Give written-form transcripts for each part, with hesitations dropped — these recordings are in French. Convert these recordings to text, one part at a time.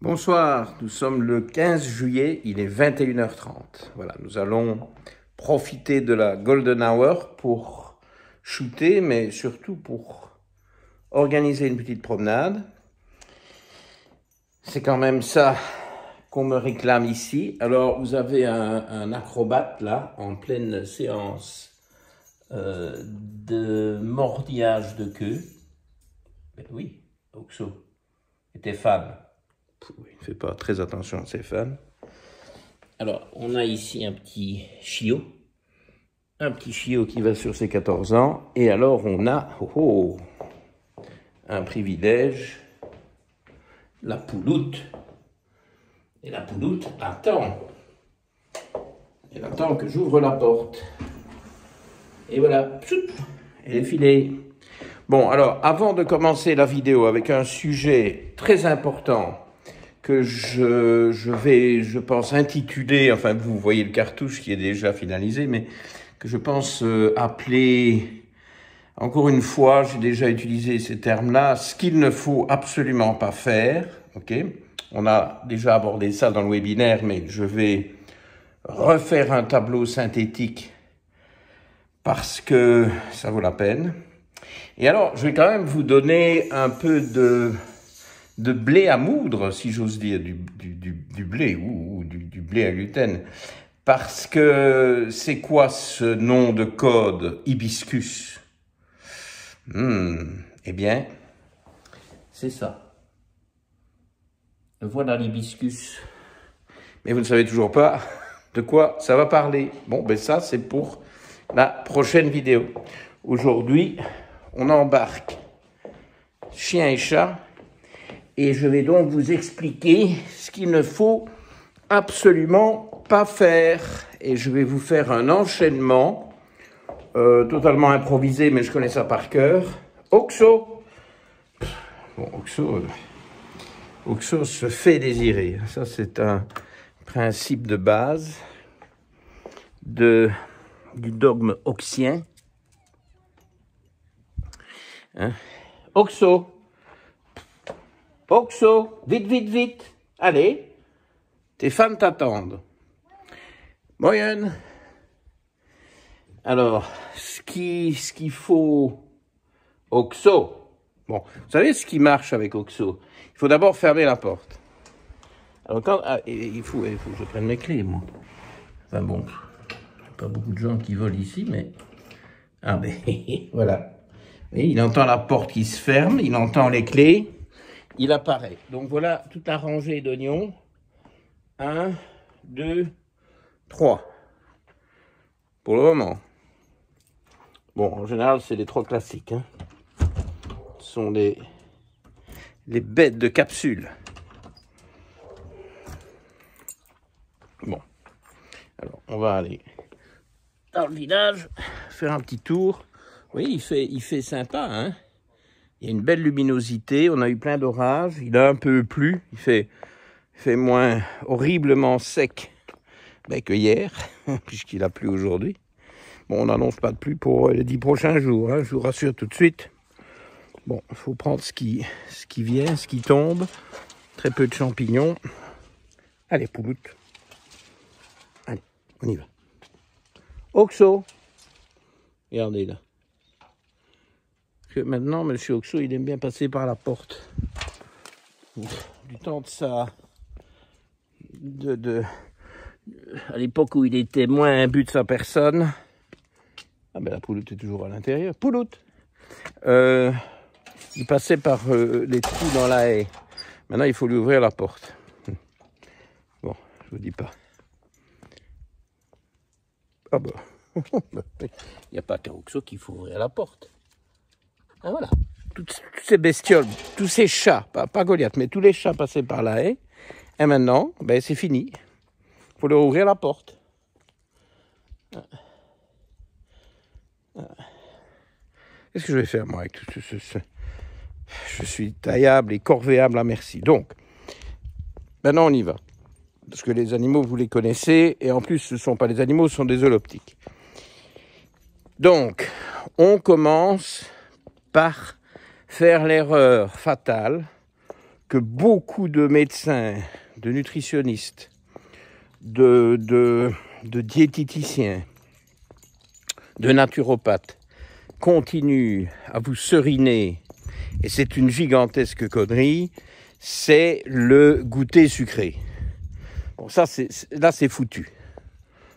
Bonsoir, nous sommes le 15 juillet, il est 21h30. Voilà, nous allons profiter de la Golden Hour pour shooter, mais surtout pour organiser une petite promenade. C'est quand même ça qu'on me réclame ici. Alors, vous avez un acrobate là, en pleine séance de mordillage de queue. Ben oui, Oxo était fan. Il ne fait pas très attention à ses fans. Alors, on a ici un petit chiot qui va sur ses 14 ans. Et alors, on a un privilège, la pouloute. Et la pouloute attend. Elle attend que j'ouvre la porte. Et voilà, elle est filée. Bon, alors, avant de commencer la vidéo avec un sujet très important, que je pense, intituler, enfin, vous voyez le cartouche qui est déjà finalisé, mais que je pense appeler, encore une fois, j'ai déjà utilisé ces termes-là, ce qu'il ne faut absolument pas faire, ok? On a déjà abordé ça dans le webinaire, mais je vais refaire un tableau synthétique parce que ça vaut la peine. Et alors, je vais quand même vous donner un peu de blé à moudre, si j'ose dire, du blé ou du blé à gluten. Parce que c'est quoi ce nom de code hibiscus? Eh bien, c'est ça. Voilà l'hibiscus. Mais vous ne savez toujours pas de quoi ça va parler. Bon, ben ça, c'est pour la prochaine vidéo. Aujourd'hui, on embarque chien et chat. Et je vais donc vous expliquer ce qu'il ne faut absolument pas faire. Et je vais vous faire un enchaînement totalement improvisé, mais je connais ça par cœur. Oxo. Bon, Oxo se fait désirer. Ça, c'est un principe de base du dogme oxien. Hein? Oxo. Oxo, vite, vite, vite. Allez, tes fans t'attendent. Moyenne. Alors, ce qu'il faut... Oxo. Bon, vous savez ce qui marche avec Oxo? Il faut d'abord fermer la porte. Alors, il faut que je prenne mes clés, moi. Enfin bon, pas beaucoup de gens qui volent ici, mais... Ah ben, voilà. Et il entend la porte qui se ferme, il entend les clés. Il apparaît. Donc voilà toute la rangée d'oignons. 1, 2, 3. Pour le moment. Bon, en général, c'est les 3 classiques. Hein. Ce sont les bêtes de capsule. Bon. Alors, on va aller dans le village, faire un petit tour. Oui, il fait sympa, hein. Il y a une belle luminosité, on a eu plein d'orages, il a un peu plu, il fait moins horriblement sec que hier, puisqu'il a plu aujourd'hui. Bon, on n'annonce pas de pluie pour les 10 prochains jours, hein, je vous rassure tout de suite. Bon, il faut prendre ce qui vient, ce qui tombe. Très peu de champignons. Allez, pouloute. Allez, on y va. Oxo. Regardez là. Que maintenant, monsieur Oxo, il aime bien passer par la porte. Du temps de ça, à l'époque où il était moins imbu de sa personne. Ah ben la pouloute est toujours à l'intérieur. Pouloute. Il passait par les trous dans la haie. Maintenant, il faut lui ouvrir la porte. Bon, je vous dis pas. Ah ben, il n'y a pas qu'à Oxo qu'il faut ouvrir la porte. Ah voilà, toutes ces bestioles, tous ces chats, pas Goliath, mais tous les chats passaient par la haie. Et maintenant, ben c'est fini. Il faut leur ouvrir la porte. Qu'est-ce que je vais faire, moi, avec tout ce... Je suis taillable et corvéable à merci. Donc, maintenant, on y va. Parce que les animaux, vous les connaissez. Et en plus, ce ne sont pas des animaux, ce sont des holoptiques. Donc, on commence par faire l'erreur fatale que beaucoup de médecins, de nutritionnistes, de diététiciens, de naturopathes continuent à vous seriner, et c'est une gigantesque connerie, c'est le goûter sucré. Bon, ça, là, c'est foutu.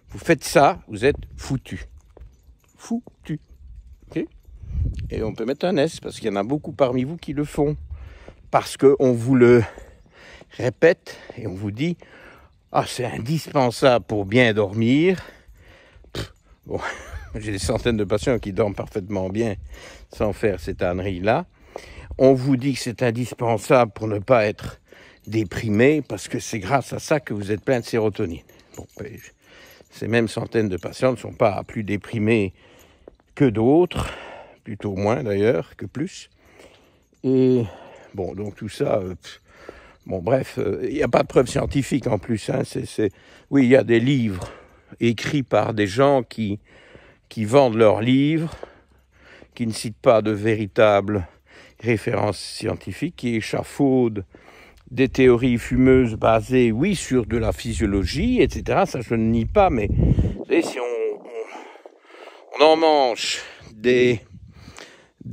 Vous faites ça, vous êtes foutu. Foutu. Okay, et on peut mettre un S, parce qu'il y en a beaucoup parmi vous qui le font. Parce qu'on vous le répète, et on vous dit « Ah, c'est indispensable pour bien dormir. » Bon, j'ai des centaines de patients qui dorment parfaitement bien sans faire cette ânerie-là. On vous dit que c'est indispensable pour ne pas être déprimé, parce que c'est grâce à ça que vous êtes plein de sérotonine. Bon, ces mêmes centaines de patients ne sont pas plus déprimés que d'autres, plutôt moins d'ailleurs, que plus. Et bon, donc tout ça, bon bref, il n'y a pas de preuves scientifiques en plus. Hein, oui, il y a des livres écrits par des gens qui vendent leurs livres, qui ne citent pas de véritables références scientifiques, qui échafaudent des théories fumeuses basées, oui, sur de la physiologie, etc. Ça, je ne nie pas, mais vous savez, si on en mange des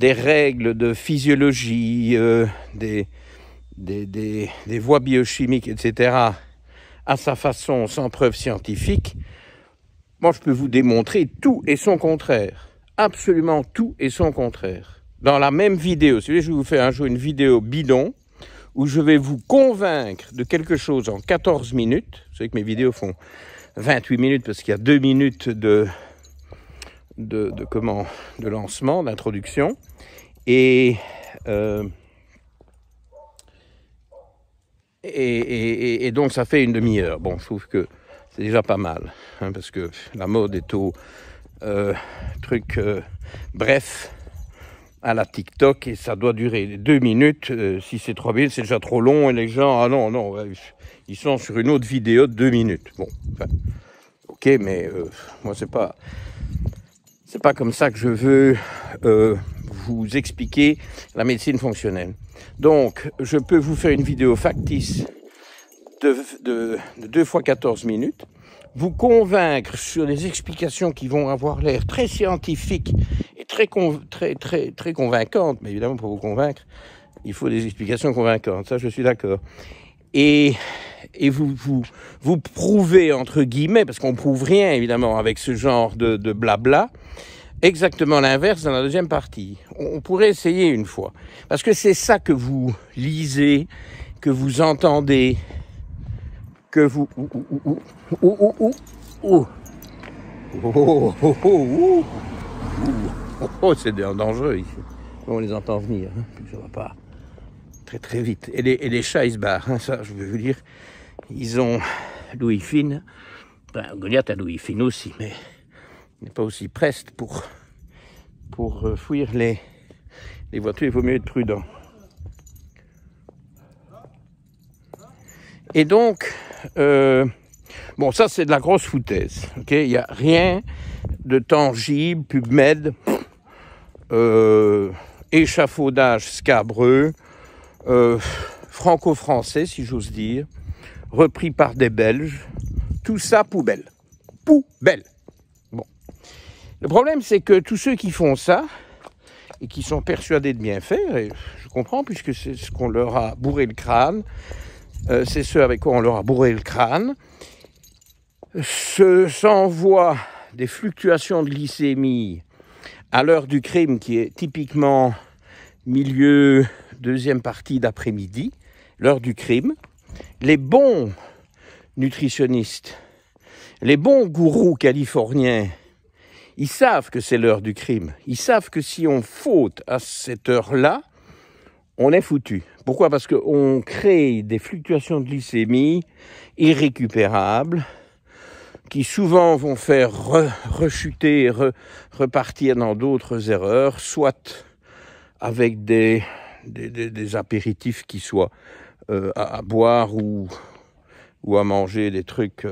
règles de physiologie, des voies biochimiques, etc., à sa façon, sans preuve scientifique, moi, je peux vous démontrer tout et son contraire. Absolument tout et son contraire. Dans la même vidéo, si vous voulez, je vais vous faire un jour une vidéo bidon, où je vais vous convaincre de quelque chose en 14 minutes. Vous savez que mes vidéos font 28 minutes, parce qu'il y a 2 minutes de lancement, d'introduction. Et donc ça fait une demi-heure. Bon, je trouve que c'est déjà pas mal, hein, parce que la mode est au bref, à la TikTok, et ça doit durer 2 minutes. Si c'est 3 minutes, c'est déjà trop long, et les gens, ah non, ils sont sur une autre vidéo de 2 minutes. Bon, enfin, ok, mais moi c'est pas comme ça que je veux vous expliquer la médecine fonctionnelle. Donc, je peux vous faire une vidéo factice de 2 fois 14 minutes, vous convaincre sur des explications qui vont avoir l'air très scientifiques et très convaincantes, mais évidemment, pour vous convaincre, il faut des explications convaincantes, ça je suis d'accord. Et vous prouvez, entre guillemets, parce qu'on prouve rien, évidemment, avec ce genre de blabla, exactement l'inverse dans la deuxième partie. On pourrait essayer une fois. Parce que c'est ça que vous lisez, que vous entendez, que vous... c'est dangereux ici. On les entend venir, hein, puis ça va pas très vite. Et les chats, ils se barrent, hein, ça, je veux vous dire. Ils ont l'ouïe fine. Ben, Goliath a l'ouïe fine aussi, mais il n'est pas aussi preste pour fuir les voitures. Il vaut mieux être prudent. Et donc, bon, ça c'est de la grosse foutaise. Okay, il n'y a rien de tangible, PubMed, échafaudage scabreux, franco-français, si j'ose dire, repris par des Belges. Tout ça, poubelle. Poubelle. Bon. Le problème, c'est que tous ceux qui font ça, et qui sont persuadés de bien faire, et je comprends, puisque c'est ce qu'on leur a bourré le crâne, c'est ceux avec quoi on leur a bourré le crâne, s'envoient des fluctuations de glycémie à l'heure du crime, qui est typiquement milieu, deuxième partie d'après-midi, l'heure du crime. Les bons nutritionnistes, les bons gourous californiens, ils savent que c'est l'heure du crime. Ils savent que si on faute à cette heure-là, on est foutu. Pourquoi ? Parce qu'on crée des fluctuations de glycémie irrécupérables, qui souvent vont faire rechuter, repartir dans d'autres erreurs, soit avec des apéritifs qui soient à boire ou à manger des trucs,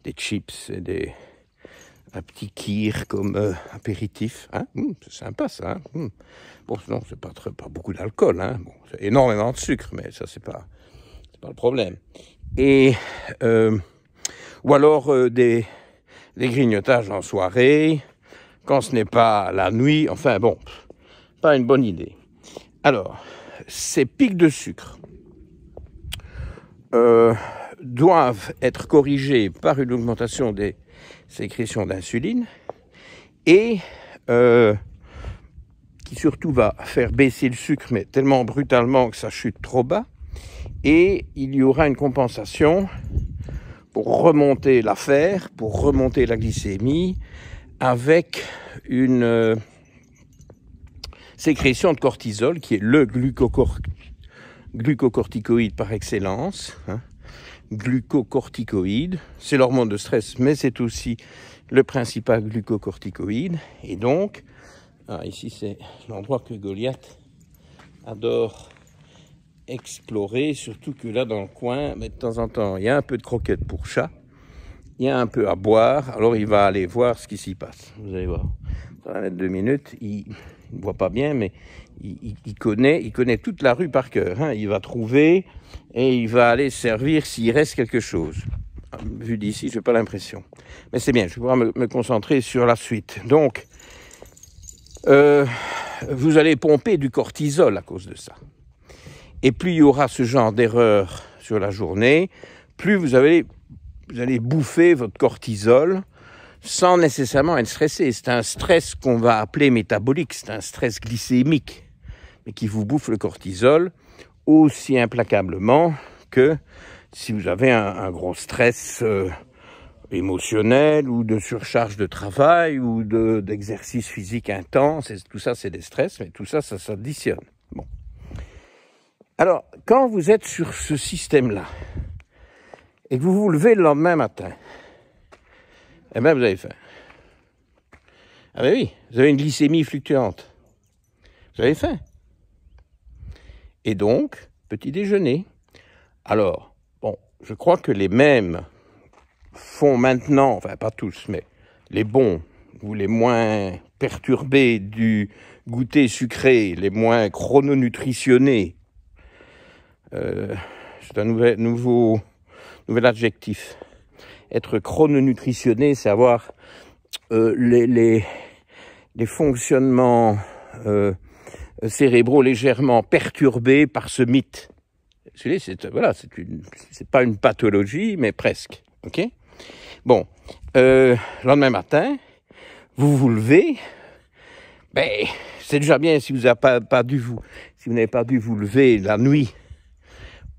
des chips et un petit kir comme apéritif. Hein, c'est sympa ça. Hein. Bon, non, c'est pas beaucoup d'alcool. Hein. Bon, c'est énormément de sucre, mais ça, c'est pas le problème. Et, ou alors des grignotages en soirée, quand ce n'est pas la nuit. Enfin bon, pas une bonne idée. Alors, ces pics de sucre doivent être corrigés par une augmentation des sécrétions d'insuline et qui surtout va faire baisser le sucre, mais tellement brutalement que ça chute trop bas. Et il y aura une compensation pour remonter l'affaire, pour remonter la glycémie, avec une sécrétion de cortisol, qui est le glucocorticoïde par excellence. Hein. Glucocorticoïde, c'est l'hormone de stress, mais c'est aussi le principal glucocorticoïde. Et donc, ici c'est l'endroit que Goliath adore explorer, surtout que là dans le coin, mais de temps en temps, il y a un peu de croquettes pour chat, il y a un peu à boire, alors il va aller voir ce qui s'y passe. Vous allez voir, ça va mettre 2 minutes, il ne voit pas bien, mais il connaît toute la rue par cœur. Hein. Il va trouver et il va aller servir s'il reste quelque chose. Vu d'ici, je n'ai pas l'impression. Mais c'est bien, je vais pouvoir me concentrer sur la suite. Donc, vous allez pomper du cortisol à cause de ça. Et plus il y aura ce genre d'erreur sur la journée, plus vous allez bouffer votre cortisol sans nécessairement être stressé. C'est un stress qu'on va appeler métabolique, c'est un stress glycémique, mais qui vous bouffe le cortisol aussi implacablement que si vous avez un gros stress émotionnel ou de surcharge de travail ou d'exercice physique intense. Tout ça, c'est des stress, mais tout ça, ça s'additionne. Bon. Alors, quand vous êtes sur ce système-là et que vous vous levez le lendemain matin, eh bien, vous avez faim. Ah ben oui, vous avez une glycémie fluctuante. Vous avez faim. Et donc, petit déjeuner. Alors, bon, je crois que les mêmes font maintenant, enfin pas tous, mais les bons ou les moins perturbés du goûter sucré, les moins chrononutritionnés, c'est un nouvel adjectif. Être chrononutritionné, c'est avoir les fonctionnements cérébraux légèrement perturbés par ce mythe. C'est pas une pathologie, mais presque. Ok ? Bon, lendemain matin, vous vous levez. Ben, c'est déjà bien si vous n'avez pas dû vous lever la nuit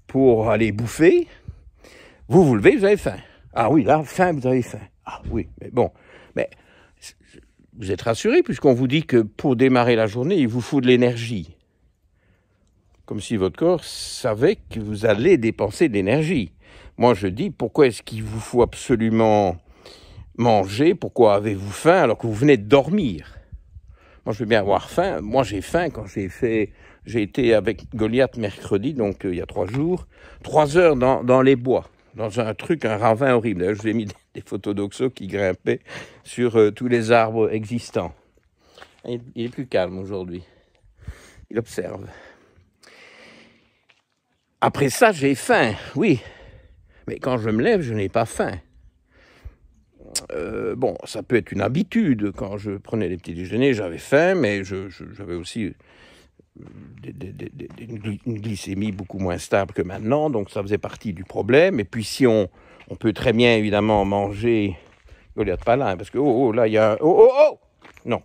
pour aller bouffer. Vous vous levez, vous avez faim. Ah oui, là, faim, vous avez faim. Ah oui, mais bon, mais vous êtes rassuré puisqu'on vous dit que pour démarrer la journée, il vous faut de l'énergie. Comme si votre corps savait que vous allez dépenser de l'énergie. Moi, je dis, pourquoi est-ce qu'il vous faut absolument manger? Pourquoi avez-vous faim alors que vous venez de dormir? Moi, je veux bien avoir faim. Moi, j'ai faim quand j'ai été avec Goliath mercredi, donc il y a 3 jours, 3 heures dans les bois, dans un ravin horrible. Là, je vous ai mis des photos d'Oxo qui grimpaient sur tous les arbres existants. Il est plus calme aujourd'hui. Il observe. Après ça, j'ai faim, oui. Mais quand je me lève, je n'ai pas faim. Bon, ça peut être une habitude. Quand je prenais les petits déjeuners, j'avais faim, mais j'avais aussi une glycémie beaucoup moins stable que maintenant, donc ça faisait partie du problème. Et puis si on peut très bien, évidemment, manger... Goliath pas là, hein, parce que, là, il y a... Non,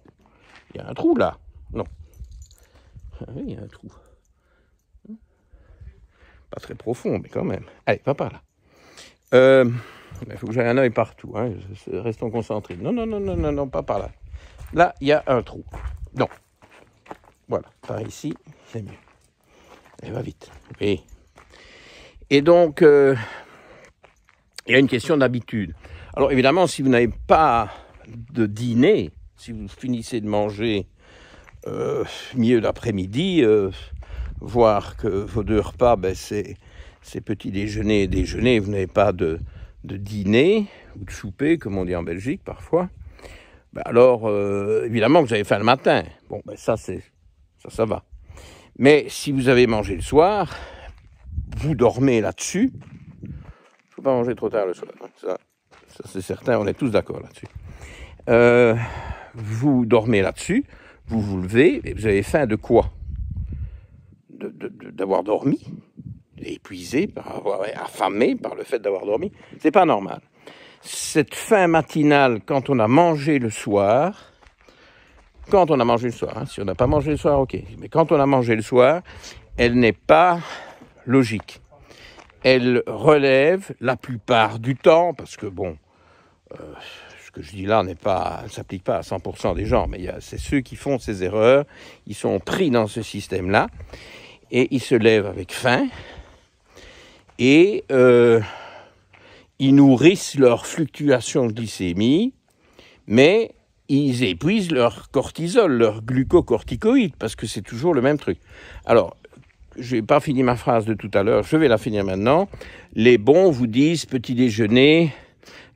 il y a un trou, là. Non. Ah oui, il y a un trou. Pas très profond, mais quand même. Allez, va par là. Il faut que j'aie un œil partout. Hein. Restons concentrés. Non, pas par là. Là, il y a un trou. Non. Voilà, par ici, c'est mieux. Elle va vite. Oui. Et donc, il y a une question d'habitude. Alors, évidemment, si vous n'avez pas de dîner, si vous finissez de manger milieu d'après-midi, voir que vos 2 repas, c'est petit déjeuner et déjeuner, vous n'avez pas de dîner ou de souper, comme on dit en Belgique parfois, ben alors, évidemment que vous avez faim le matin. Bon, ben ça va. Mais si vous avez mangé le soir, vous dormez là-dessus. Il ne faut pas manger trop tard le soir. Ça c'est certain, on est tous d'accord là-dessus. Vous dormez là-dessus, vous vous levez, et vous avez faim de quoi? D'avoir dormi, épuisé, affamé par le fait d'avoir dormi. C'est pas normal. Cette faim matinale, quand on a mangé le soir, si on n'a pas mangé le soir, ok, mais quand on a mangé le soir, elle n'est pas logique. Elle relève la plupart du temps, parce que bon, ce que je dis là ne s'applique pas à 100% des gens, mais c'est ceux qui font ces erreurs, ils sont pris dans ce système-là, et ils se lèvent avec faim, et ils nourrissent leur fluctuation de glycémie, mais ils épuisent leur cortisol, leur glucocorticoïde, parce que c'est toujours le même truc. Alors, je n'ai pas fini ma phrase de tout à l'heure, je vais la finir maintenant. Les bons vous disent petit déjeuner,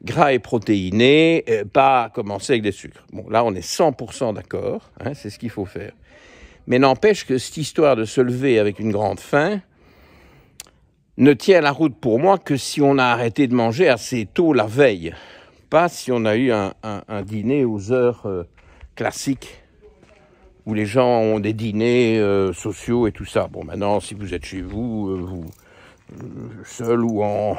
gras et protéiné, pas commencer avec des sucres. Bon, là, on est 100% d'accord, hein, c'est ce qu'il faut faire. Mais n'empêche que cette histoire de se lever avec une grande faim ne tient la route pour moi que si on a arrêté de manger assez tôt la veille. Pas si on a eu un dîner aux heures classiques, où les gens ont des dîners sociaux et tout ça. Bon, maintenant, si vous êtes chez vous, seul ou en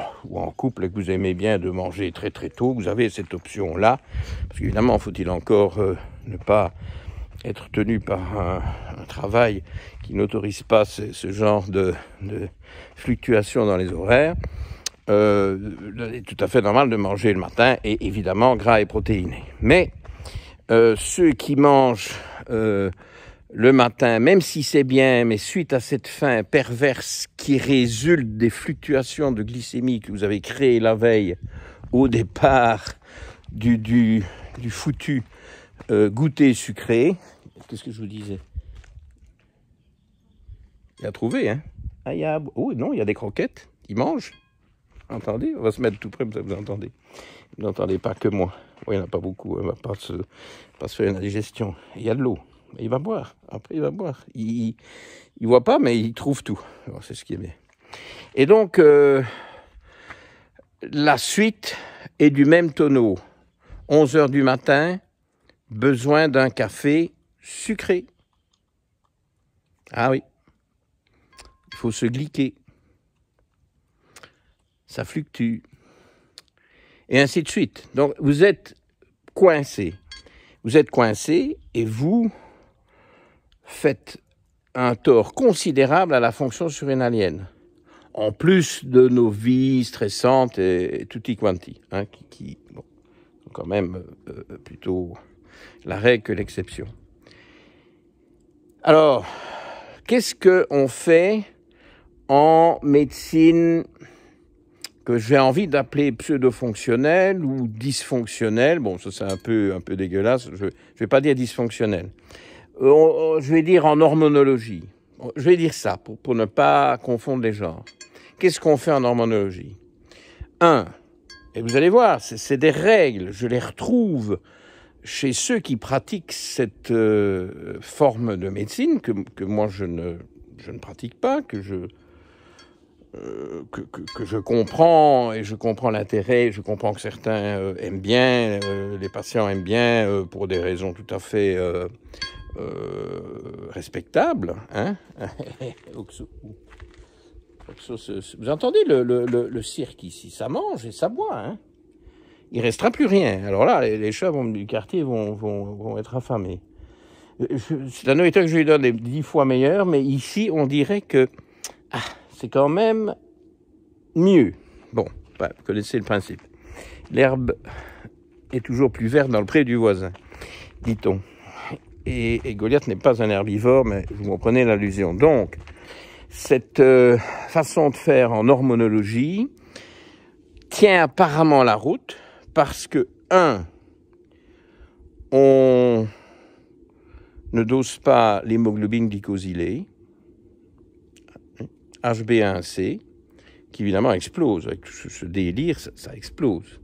couple, et que vous aimez bien de manger très très tôt, vous avez cette option-là. Parce qu'évidemment, faut-il encore ne pas être tenu par un travail qui n'autorise pas ce genre de fluctuation dans les horaires. Il est tout à fait normal de manger le matin, et évidemment gras et protéiné. Mais ceux qui mangent le matin, même si c'est bien, mais suite à cette faim perverse qui résulte des fluctuations de glycémie que vous avez créées la veille au départ du foutu goûter sucré. Qu'est-ce que je vous disais? Il a trouvé, hein? Oh non, il y a des croquettes. Il mange. Entendez? On va se mettre tout près, vous entendez. Vous n'entendez pas que moi. Oui, il n'y en a pas beaucoup. On ne va pas se faire une indigestion. Il y a de l'eau. Il va boire. Après, il va boire. Il voit pas, mais il trouve tout. Alors, c'est ce qui est bien. Et donc, la suite est du même tonneau. 11h du matin, besoin d'un café sucré. Ah oui. Il faut se gliquer. Ça fluctue. Et ainsi de suite. Donc, vous êtes coincé. Vous êtes coincé et vous faites un tort considérable à la fonction surrénalienne. En plus de nos vies stressantes et tutti quanti, hein, qui bon, sont quand même plutôt la règle que l'exception. Alors, qu'est-ce qu'on fait en médecine que j'ai envie d'appeler pseudo-fonctionnelle ou dysfonctionnelle? Bon, ça c'est un peu dégueulasse, je vais pas dire dysfonctionnelle. Je vais dire en hormonologie. Je vais dire ça pour ne pas confondre les genres. Qu'est-ce qu'on fait en hormonologie? Et vous allez voir, c'est des règles, je les retrouve chez ceux qui pratiquent cette forme de médecine que moi je ne pratique pas, que je comprends, et je comprends l'intérêt, je comprends que certains aiment bien, les patients aiment bien pour des raisons tout à fait respectables. Hein. Vous entendez le cirque ici, ça mange et ça boit. Hein. Il ne restera plus rien. Alors là, les chats du quartier vont être affamés. La nourriture que je lui donne est 10 fois meilleure, mais ici, on dirait que c'est quand même mieux. Bon, vous connaissez le principe. L'herbe est toujours plus verte dans le pré du voisin, dit-on. Et Goliath n'est pas un herbivore, mais vous comprenez l'allusion. Donc, cette façon de faire en hormonologie tient apparemment la route parce que, on ne dose pas l'hémoglobine glycosylée, HbA1c, qui évidemment explose. Avec ce délire, ça explose.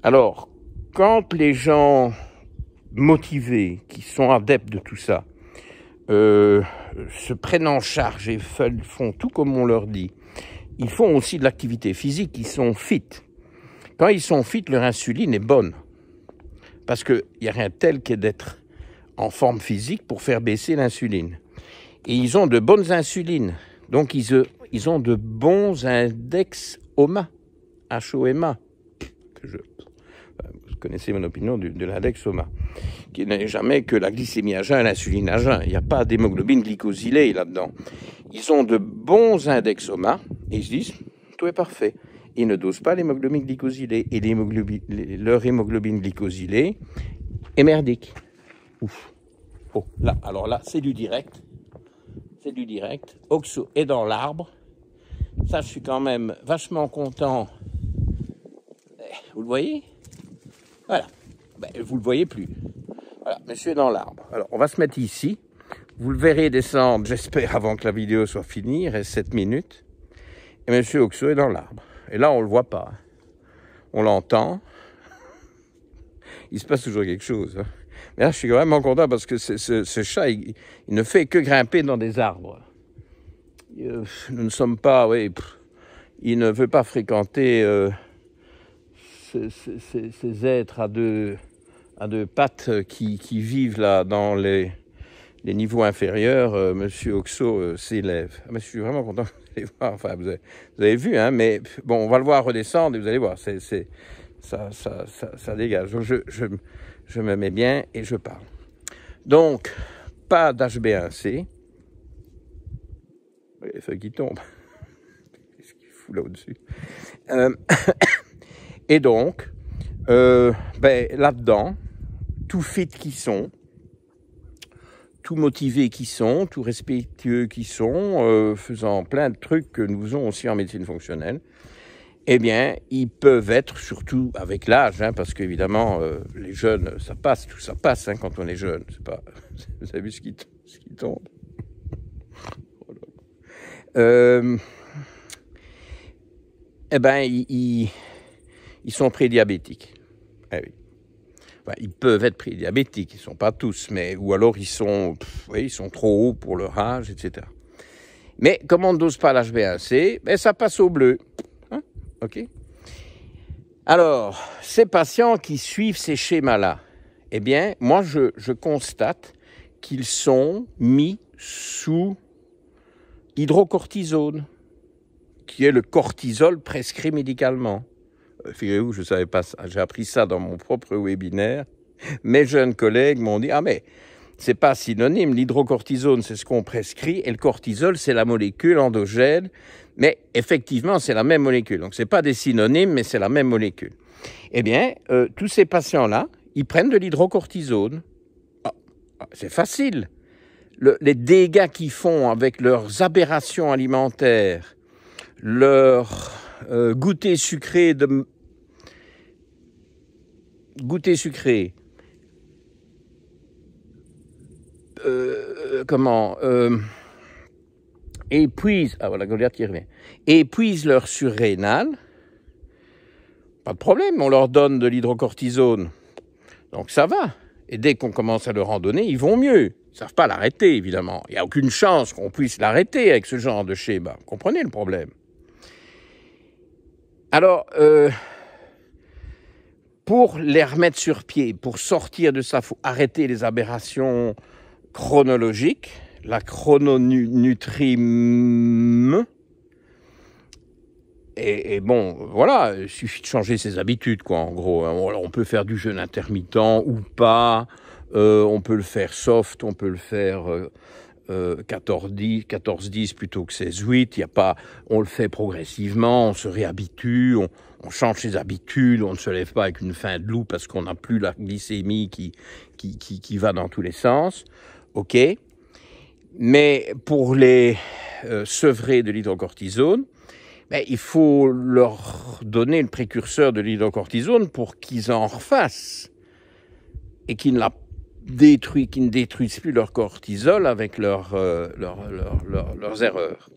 Alors, quand les gens motivés, qui sont adeptes de tout ça, se prennent en charge et font tout comme on leur dit, ils font aussi de l'activité physique, ils sont fit. Quand ils sont fit, leur insuline est bonne. Parce qu'il n'y a rien de tel que d'être en forme physique pour faire baisser l'insuline. Et ils ont de bonnes insulines. Donc ils ont de bons index HOMA. HOMA. Vous connaissez mon opinion de l'index HOMA. Qui n'est jamais que la glycémie à jeun et l'insuline à jeun. Il n'y a pas d'hémoglobine glycosylée là-dedans. Ils ont de bons index HOMA et ils se disent, tout est parfait. Ils ne dosent pas l'hémoglobine glycosylée. Et leur hémoglobine glycosylée est merdique. Ouf. Oh, là, alors là, c'est du direct. C'est du direct. Oxo est dans l'arbre. Ça, je suis quand même vachement content. Vous le voyez? Voilà. Ben, vous le voyez plus. Voilà, monsieur est dans l'arbre. Alors, on va se mettre ici. Vous le verrez descendre, j'espère, avant que la vidéo soit finie. Il reste 7 minutes. Et monsieur Oxo est dans l'arbre. Et là, on ne le voit pas. On l'entend. Il se passe toujours quelque chose. Hein. Mais là, je suis vraiment content parce que ce chat, il ne fait que grimper dans des arbres. Nous ne sommes pas... Oui, il ne veut pas fréquenter ces êtres à deux pattes qui vivent là dans les niveaux inférieurs. Monsieur Oxo s'élève. Mais je suis vraiment content. Enfin, vous avez vu, hein, mais bon, on va le voir redescendre et vous allez voir, ça dégage. Donc, je me mets bien et je parle. Donc, pas d'HB1C. Les feuilles qui tombent. Qu'est-ce qu'il fout là au-dessus? Et donc, là-dedans, tout fit qui sont, tout motivés qui sont, tout respectueux qui sont, faisant plein de trucs que nous faisons aussi en médecine fonctionnelle, eh bien, ils peuvent être, surtout avec l'âge, hein, parce qu'évidemment, les jeunes, ça passe, tout ça passe hein, quand on est jeune. C'est pas, vous avez vu ce qui tombe? Eh bien, ils sont prédiabétiques. Eh oui. Enfin, ils peuvent être prédiabétiques, ils ne sont pas tous, mais ou alors ils sont trop hauts pour leur âge, etc. Mais comme on ne dose pas l'HB1C, ben ça passe au bleu. Hein? OK. Alors, ces patients qui suivent ces schémas-là, eh bien, moi, je constate qu'ils sont mis sous hydrocortisone, qui est le cortisol prescrit médicalement. Figurez-vous, je ne savais pas ça. J'ai appris ça dans mon propre webinaire. Mes jeunes collègues m'ont dit « Ah mais, c'est pas synonyme, l'hydrocortisone, c'est ce qu'on prescrit, et le cortisol, c'est la molécule endogène. » Mais effectivement, c'est la même molécule. Donc, ce n'est pas des synonymes, mais c'est la même molécule. Eh bien, tous ces patients-là, ils prennent de l'hydrocortisone. C'est facile. Les dégâts qu'ils font avec leurs aberrations alimentaires, leur goûter sucré épuise, ah voilà, Goliath qui revient, épuise leur surrénal, pas de problème, on leur donne de l'hydrocortisone, donc ça va. Et dès qu'on commence à leur en donner, ils vont mieux. Ils ne savent pas l'arrêter, évidemment. Il n'y a aucune chance qu'on puisse l'arrêter avec ce genre de schéma. Vous comprenez le problème? Alors, pour les remettre sur pied, pour sortir de ça, il faut arrêter les aberrations chronologiques, la chrononutrim. Et bon, voilà, il suffit de changer ses habitudes, quoi, en gros. On peut faire du jeûne intermittent ou pas, on peut le faire soft, on peut le faire 14-10 plutôt que 16-8. Y a pas, on le fait progressivement, on se réhabitue, on change ses habitudes, on ne se lève pas avec une faim de loup parce qu'on n'a plus la glycémie qui va dans tous les sens. OK. Mais pour les sevrer de l'hydrocortisone, ben, il faut leur donner le précurseur de l'hydrocortisone pour qu'ils en refassent et qu'ils ne détruisent plus leur cortisol avec leurs erreurs.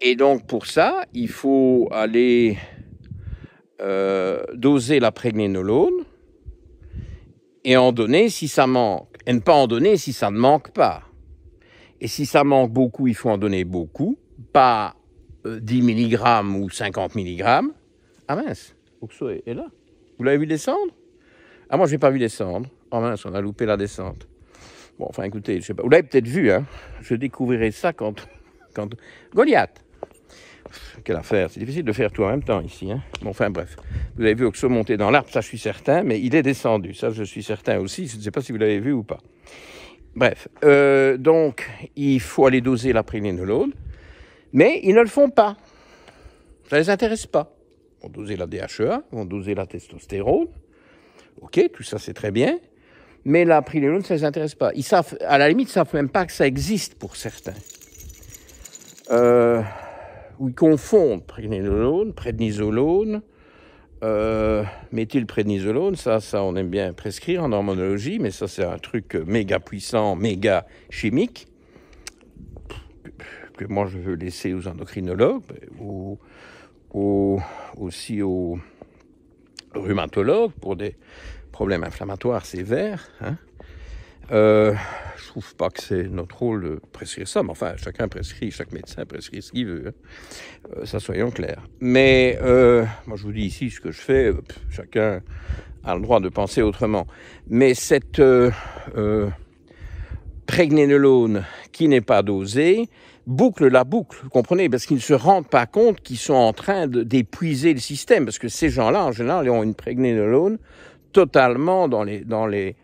Et donc pour ça, il faut aller doser la prégnénolone et en donner si ça manque, et ne pas en donner si ça ne manque pas. Et si ça manque beaucoup, il faut en donner beaucoup, pas 10 mg ou 50 mg. Ah mince, Oxo est là. Vous l'avez vu descendre? Ah, moi, je n'ai pas vu descendre. Oh mince, on a loupé la descente. Bon, enfin, écoutez, je sais pas. Vous l'avez peut-être vu, hein. Je découvrirai ça quand... Goliath. Quelle affaire, c'est difficile de faire tout en même temps ici, hein. Bon, enfin, bref. Vous avez vu Oxo monter dans l'arbre, ça, je suis certain, mais il est descendu. Ça, je suis certain aussi. Je ne sais pas si vous l'avez vu ou pas. Bref, donc, il faut aller doser la prégnénolone, mais ils ne le font pas. Ça ne les intéresse pas. Ils vont doser la DHEA, ils vont doser la testostérone. Ok, tout ça, c'est très bien. Mais la prégnénolone, ça ne les intéresse pas. Ils savent, à la limite, ils ne savent même pas que ça existe pour certains. Ils confondent prégnénolone, prednisolone, méthylprednisolone, ça on aime bien prescrire en hormonologie, mais ça c'est un truc méga puissant, méga chimique, que moi je veux laisser aux endocrinologues, ou aussi aux rhumatologues pour des problèmes inflammatoires sévères. Hein. Je trouve pas que c'est notre rôle de prescrire ça, mais enfin, chacun prescrit, chaque médecin prescrit ce qu'il veut. Hein. Ça, soyons clairs. Mais moi, je vous dis ici ce que je fais, chacun a le droit de penser autrement. Mais cette prégnénolone qui n'est pas dosée boucle la boucle, vous comprenez, parce qu'ils ne se rendent pas compte qu'ils sont en train d'épuiser le système, parce que ces gens-là, en général, ils ont une prégnénolone totalement dans les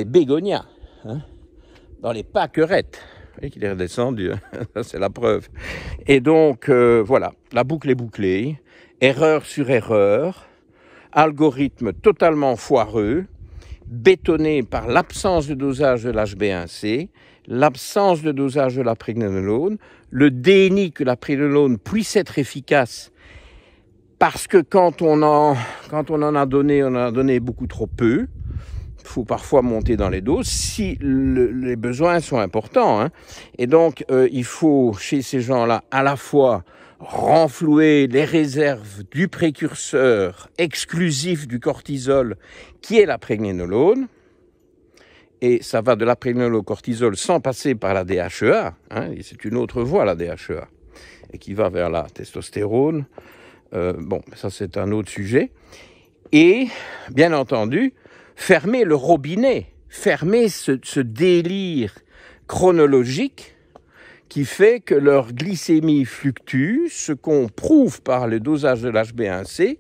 bégonias, hein, dans les pâquerettes. Vous voyez qu'il est redescendu, hein. C'est la preuve. Et donc, voilà, la boucle est bouclée, erreur sur erreur, algorithme totalement foireux, bétonné par l'absence de dosage de l'HB1C, l'absence de dosage de la prégnénolone, le déni que la prégnénolone puisse être efficace, parce que quand on en a donné beaucoup trop peu. Il faut parfois monter dans les doses si les besoins sont importants. Hein. Et donc, il faut, chez ces gens-là, à la fois renflouer les réserves du précurseur exclusif du cortisol, qui est la prégnénolone. Et ça va de la prégnénolone au cortisol sans passer par la DHEA. Hein, et c'est une autre voie, la DHEA, et qui va vers la testostérone. Bon, ça, c'est un autre sujet. Et, bien entendu, fermer le robinet, fermer ce délire chronologique qui fait que leur glycémie fluctue, ce qu'on prouve par le dosage de l'HB1C,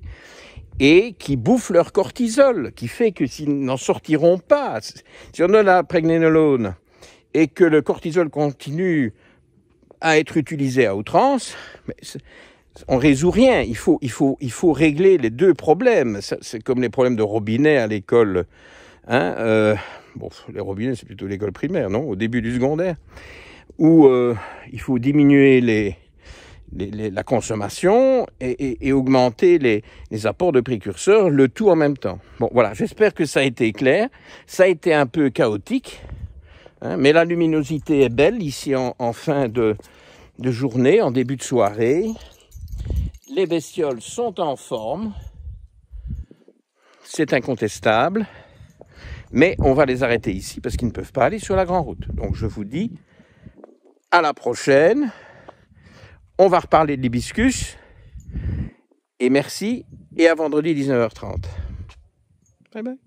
et qui bouffe leur cortisol, qui fait que s'ils n'en sortiront pas, si on a la prégnénolone et que le cortisol continue à être utilisé à outrance, on ne résout rien. Il faut régler les deux problèmes. C'est comme les problèmes de robinet à l'école. Hein, bon, les robinets, c'est plutôt l'école primaire, non? Au début du secondaire. Où il faut diminuer la consommation et augmenter les apports de précurseurs, le tout en même temps. Bon, voilà, j'espère que ça a été clair. Ça a été un peu chaotique, hein, mais la luminosité est belle ici en fin de journée, en début de soirée. Les bestioles sont en forme, c'est incontestable, mais on va les arrêter ici parce qu'ils ne peuvent pas aller sur la grande route. Donc je vous dis à la prochaine, on va reparler de l'hibiscus, et merci, et à vendredi 19h30. Bye bye.